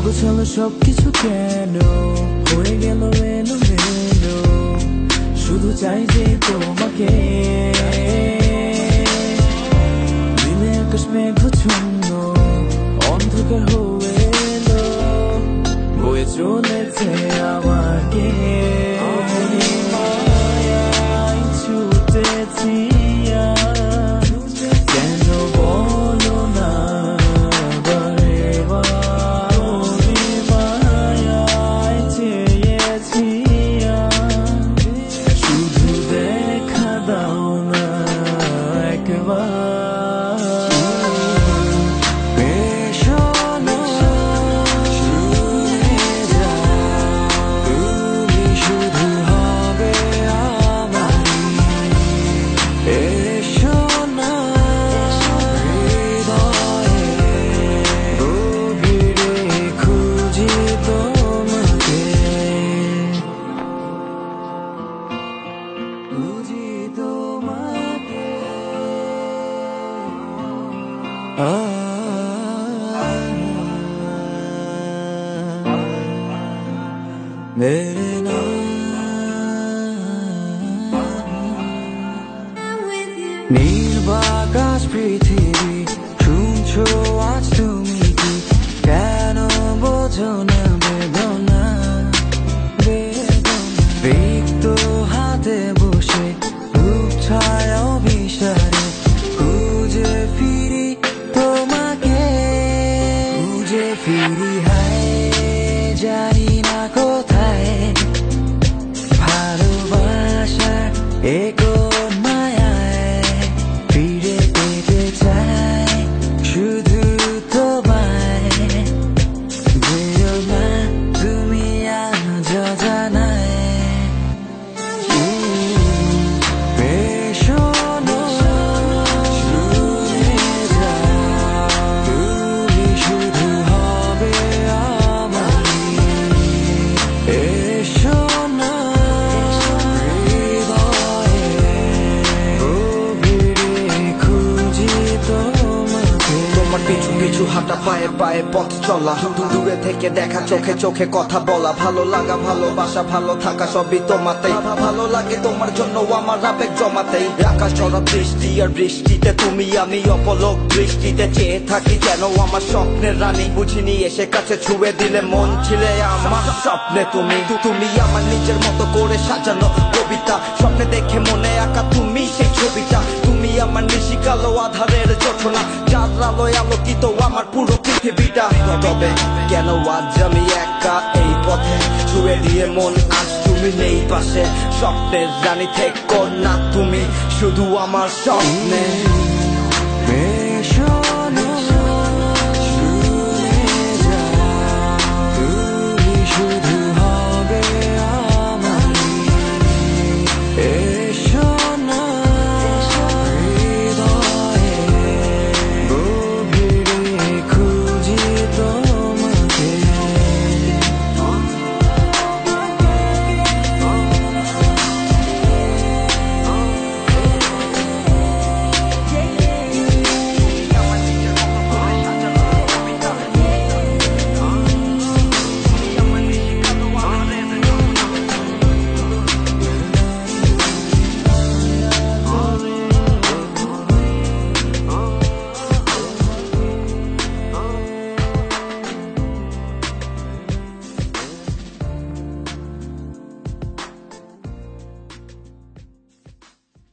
অগোছালো সবকিছু কেন হয়ে গেল এলোমেলো, শুধু চাই যে তোমাকে। দিনে আকাশ মেঘাচ্ছন্ন, অন্ধকার হয়ে এলো, বয়ে চলেছে আমাকে। মায়ায় ছুটেছি কেন বলো না বারে বার, মায়ায় চেয়েছি শুধু দেখা দাও না একবার। मेरे নীলবাকাশ পৃথিবী শুনছো আজ তুমি কি, কেন বোঝো না বেদনা বেদনা। রিক্ত হাতে বসে রূপ ছায়া অভিসারে খুঁজে ফিরি তোমাকে, খুঁজে ফিরি হায় জানি না কোথায় ভালোবাসার কোন মায়ায় ফিরে পেতে চাই শুধু তোমায়। যেও না তুমি আজ জানায়, এসো না শুনে যাও, তুমি শুধু হবে আমারই। এসো না হৃদয়ে গভীরে খুঁজি তোমাকে। তোমার পিছু পিছু হাঁটা পায়ে পায়ে পথ চলা, দূরে থেকে দেখা চোখে চোখে কথা বলা, ভালো লাগা ভালোবাসা ভালো থাকা সবই তোমাতেই। ভালো লাগে তোমার জন্য আমার আবেগ জমাতেই। আকাশ ঝরা বৃষ্টি আর বৃষ্টিতে তুমি আমি অপলক দৃষ্টিতে চেয়ে থাকি যেন আমার স্বপ্নের রানী। বুঝিনি এসে কাছে ছুঁয়ে দিলে মন ছিলে আমার স্বপ্নে তুমি। তুমি আমার নিজের মতো করে সাজানো কবিতা, স্বপ্নে দেখে মনে আঁকা তুমি সেই ছবিটা। তুমি আমার নিশিকালো আধারের জোছনা, যার আলোয় আলোকিত আমার পুরো পৃথিবীটা। তবে কেন আজ আমি একা এই পথে, ছুঁয়ে দিয়ে মন আজ তুমি নেই পাশে। স্বপ্নের রানী থেকো না তুমি শুধু আমার স্বপ্নে।